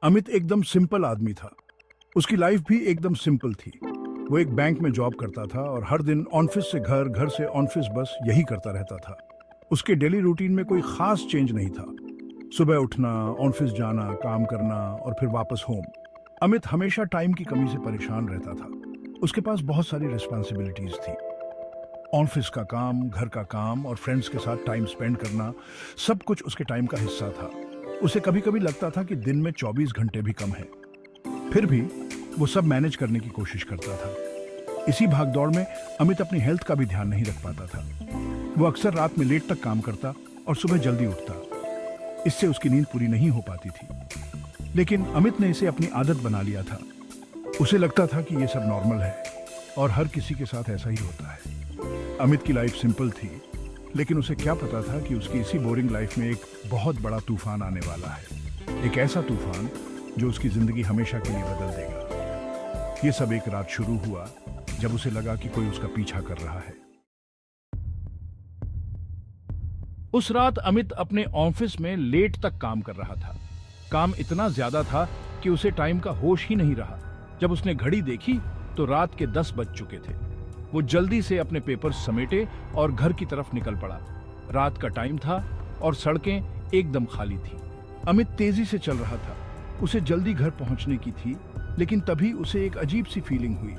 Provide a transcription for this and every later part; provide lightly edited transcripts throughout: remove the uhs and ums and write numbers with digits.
अमित एकदम सिंपल आदमी था। उसकी लाइफ भी एकदम सिंपल थी। वो एक बैंक में जॉब करता था और हर दिन ऑफिस से घर, घर से ऑफिस, बस यही करता रहता था। उसके डेली रूटीन में कोई खास चेंज नहीं था। सुबह उठना, ऑफिस जाना, काम करना और फिर वापस होम। अमित हमेशा टाइम की कमी से परेशान रहता था। उसके पास बहुत सारी रिस्पॉन्सिबिलिटीज थी। ऑफिस का काम, घर का काम और फ्रेंड्स के साथ टाइम स्पेंड करना, सब कुछ उसके टाइम का हिस्सा था। उसे कभी कभी लगता था कि दिन में 24 घंटे भी कम है। फिर भी वो सब मैनेज करने की कोशिश करता था। इसी भागदौड़ में अमित अपनी हेल्थ का भी ध्यान नहीं रख पाता था। वो अक्सर रात में लेट तक काम करता और सुबह जल्दी उठता। इससे उसकी नींद पूरी नहीं हो पाती थी। लेकिन अमित ने इसे अपनी आदत बना लिया था। उसे लगता था कि ये सब नॉर्मल है और हर किसी के साथ ऐसा ही होता है। अमित की लाइफ सिंपल थी, लेकिन उसे क्या पता था कि उसकी इसी बोरिंग लाइफ में एक बहुत बड़ा तूफान आने वाला है। एक ऐसा तूफान जो उसकी जिंदगी हमेशा के लिए बदल देगा। ये सब एक रात शुरू हुआ जब उसे लगा कि कोई उसका पीछा कर रहा है। उस रात अमित अपने ऑफिस में लेट तक काम कर रहा था। काम इतना ज्यादा था कि उसे टाइम का होश ही नहीं रहा। जब उसने घड़ी देखी तो रात के 10 बज चुके थे। वो जल्दी से अपने पेपर्स समेटे और घर की तरफ निकल पड़ा। रात का टाइम था और सड़कें एकदम खाली थी। अमित तेजी से चल रहा था। उसे जल्दी घर पहुंचने की थी, लेकिन तभी उसे एक अजीब सी फीलिंग हुई।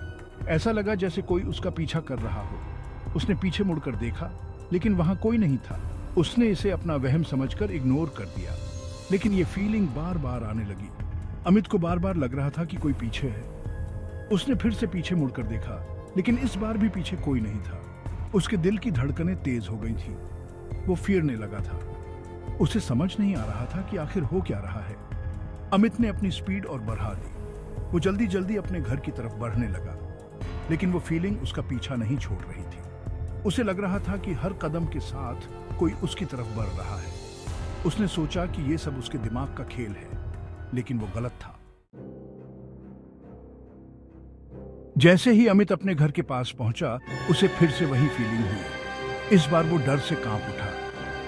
ऐसा लगा जैसे कोई उसका पीछा कर रहा हो। उसने पीछे मुड़कर देखा, लेकिन वहां कोई नहीं था। उसने इसे अपना वहम समझकर इग्नोर कर दिया, लेकिन ये फीलिंग बार बार आने लगी। अमित को बार बार लग रहा था कि कोई पीछे है। उसने फिर से पीछे मुड़कर देखा, लेकिन इस बार भी पीछे कोई नहीं था। उसके दिल की धड़कनें तेज हो गई थी। वो फिरने लगा था। उसे समझ नहीं आ रहा था कि आखिर हो क्या रहा है। अमित ने अपनी स्पीड और बढ़ा दी। वो जल्दी जल्दी अपने घर की तरफ बढ़ने लगा, लेकिन वो फीलिंग उसका पीछा नहीं छोड़ रही थी। उसे लग रहा था कि हर कदम के साथ कोई उसकी तरफ बढ़ रहा है। उसने सोचा कि ये सब उसके दिमाग का खेल है, लेकिन वो गलत था। जैसे ही अमित अपने घर के पास पहुंचा, उसे फिर से वही फीलिंग हुई। इस बार वो डर से कांप उठा।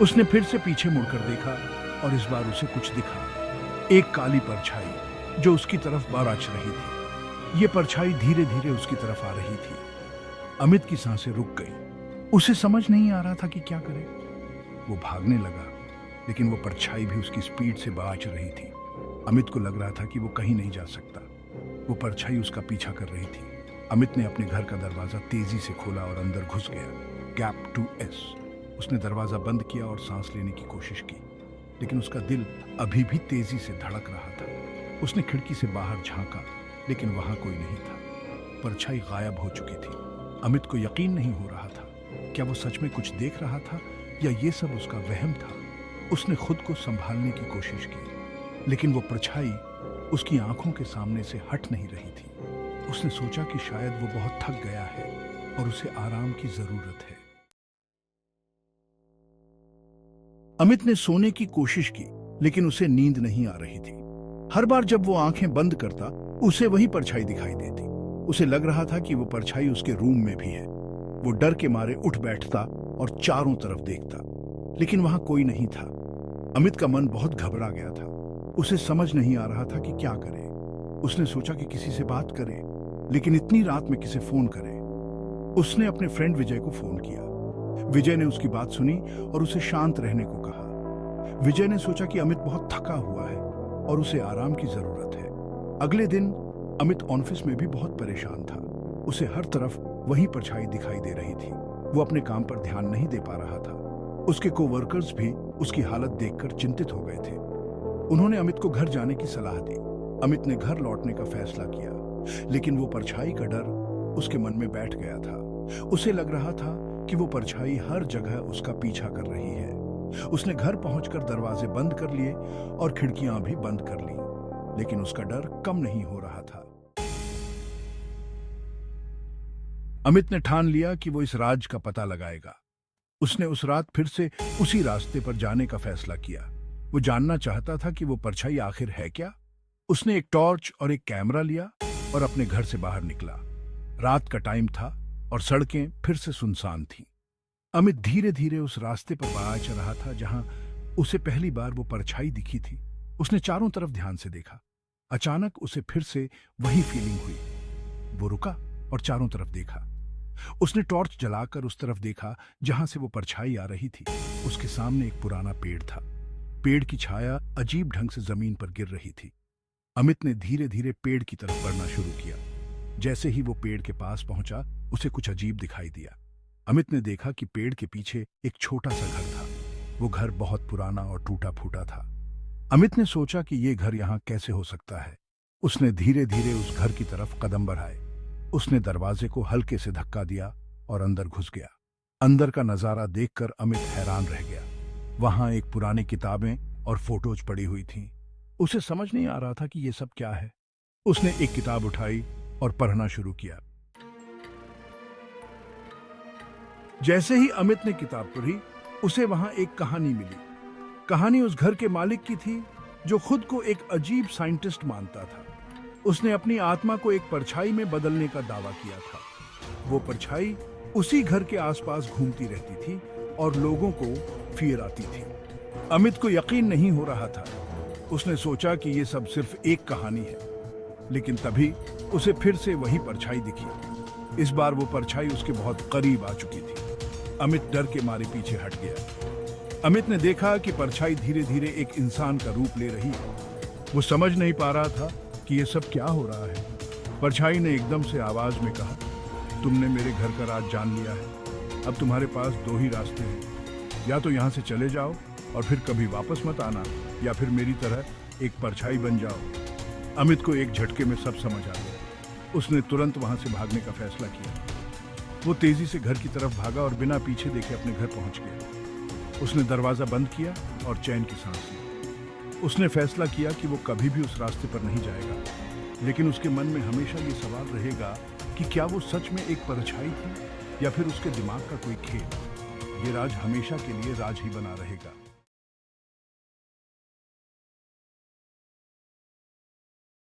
उसने फिर से पीछे मुड़कर देखा और इस बार उसे कुछ दिखा। एक काली परछाई जो उसकी तरफ बरछ रही थी। ये परछाई धीरे धीरे उसकी तरफ आ रही थी। अमित की सांसें रुक गई। उसे समझ नहीं आ रहा था कि क्या करे। वो भागने लगा, लेकिन वो परछाई भी उसकी स्पीड से बरछ रही थी। अमित को लग रहा था कि वो कहीं नहीं जा सकता। वो परछाई उसका पीछा कर रही थी। अमित ने अपने घर का दरवाजा तेजी से खोला और अंदर घुस गया। Gap 2S। उसने दरवाजा बंद किया और सांस लेने की कोशिश की, लेकिन उसका दिल अभी भी तेजी से धड़क रहा था। उसने खिड़की से बाहर झांका, लेकिन वहां कोई नहीं था। परछाई गायब हो चुकी थी। अमित को यकीन नहीं हो रहा था। क्या वो सच में कुछ देख रहा था या ये सब उसका वहम था? उसने खुद को संभालने की कोशिश की, लेकिन वो परछाई उसकी आंखों के सामने से हट नहीं रही थी। उसने सोचा कि शायद वो बहुत थक गया है और उसे आराम की जरूरत है। अमित ने सोने की कोशिश की, लेकिन उसे नींद नहीं आ रही थी। हर बार जब वो आंखें बंद करता, उसे वही परछाई दिखाई देती। उसे लग रहा था कि वो परछाई उसके रूम में भी है। वो डर के मारे उठ बैठता और चारों तरफ देखता, लेकिन वहां कोई नहीं था। अमित का मन बहुत घबरा गया था। उसे समझ नहीं आ रहा था कि क्या करे। उसने सोचा कि किसी से बात करे, लेकिन इतनी रात में किसे फोन करे। उसने अपने फ्रेंड विजय को फोन किया। विजय ने उसकी बात सुनी और उसे शांत रहने को कहा। विजय ने सोचा कि अमित बहुत थका हुआ है और उसे आराम की जरूरत है। अगले दिन अमित ऑफिस में भी बहुत परेशान था। उसे हर तरफ वही परछाई दिखाई दे रही थी। वो अपने काम पर ध्यान नहीं दे पा रहा था। उसके कोवर्कर्स भी उसकी हालत देखकर चिंतित हो गए थे। उन्होंने अमित को घर जाने की सलाह दी। अमित ने घर लौटने का फैसला किया, लेकिन वो परछाई का डर उसके मन में बैठ गया था। उसे लग रहा था कि वो परछाई हर जगह उसका पीछा कर रही है। उसने घर पहुंचकर दरवाजे बंद कर लिए और खिड़कियां भी बंद कर ली, लेकिन उसका डर कम नहीं हो रहा था। अमित ने ठान लिया कि वो इस राज का पता लगाएगा। उसने उस रात फिर से उसी रास्ते पर जाने का फैसला किया। वो जानना चाहता था कि वो परछाई आखिर है क्या। उसने एक टॉर्च और एक कैमरा लिया और अपने घर से बाहर निकला। रात का टाइम था और सड़कें फिर से सुनसान थीं। अमित धीरे धीरे उस रास्ते पर बढ़ा रहा था जहां उसे पहली बार वो परछाई दिखी थी। उसने चारों तरफ ध्यान से देखा। अचानक उसे फिर से वही फीलिंग हुई। वो रुका और चारों तरफ देखा। उसने टॉर्च जलाकर उस तरफ देखा जहां से वो परछाई आ रही थी। उसके सामने एक पुराना पेड़ था। पेड़ की छाया अजीब ढंग से जमीन पर गिर रही थी। अमित ने धीरे धीरे पेड़ की तरफ बढ़ना शुरू किया। जैसे ही वो पेड़ के पास पहुंचा, उसे कुछ अजीब दिखाई दिया। अमित ने देखा कि पेड़ के पीछे एक छोटा सा घर था। वो घर बहुत पुराना और टूटा फूटा था। अमित ने सोचा कि ये घर यहाँ कैसे हो सकता है। उसने धीरे धीरे उस घर की तरफ कदम बढ़ाए। उसने दरवाजे को हल्के से धक्का दिया और अंदर घुस गया। अंदर का नजारा देखकर अमित हैरान रह गया। वहां एक पुरानी किताबें और फोटोज पड़ी हुई थीं। उसे समझ नहीं आ रहा था कि ये सब क्या है। उसने एक किताब उठाई और पढ़ना शुरू किया। जैसे ही अमित ने किताब पढ़ी, उसे वहां एक कहानी मिली। कहानी उस घर के मालिक की थी जो खुद को एक अजीब साइंटिस्ट मानता था। उसने अपनी आत्मा को एक परछाई में बदलने का दावा किया था। वो परछाई उसी घर के आसपास घूमती रहती थी और लोगों को फियर आती थी। अमित को यकीन नहीं हो रहा था। उसने सोचा कि ये सब सिर्फ एक कहानी है, लेकिन तभी उसे फिर से वही परछाई दिखी। इस बार वो परछाई उसके बहुत करीब आ चुकी थी। अमित डर के मारे पीछे हट गया। अमित ने देखा कि परछाई धीरे धीरे एक इंसान का रूप ले रही है। वो समझ नहीं पा रहा था कि ये सब क्या हो रहा है। परछाई ने एकदम से आवाज में कहा, तुमने मेरे घर का राज जान लिया है। अब तुम्हारे पास दो ही रास्ते हैं, या तो यहाँ से चले जाओ और फिर कभी वापस मत आना, या फिर मेरी तरह एक परछाई बन जाओ। अमित को एक झटके में सब समझ आ गया। उसने तुरंत वहां से भागने का फैसला किया। वो तेजी से घर की तरफ भागा और बिना पीछे देखे अपने घर पहुंच गया। उसने दरवाजा बंद किया और चैन की सांस ली। उसने फैसला किया कि वो कभी भी उस रास्ते पर नहीं जाएगा, लेकिन उसके मन में हमेशा ये सवाल रहेगा कि क्या वो सच में एक परछाई थी या फिर उसके दिमाग का कोई खेल। ये राज हमेशा के लिए राज ही बना रहेगा।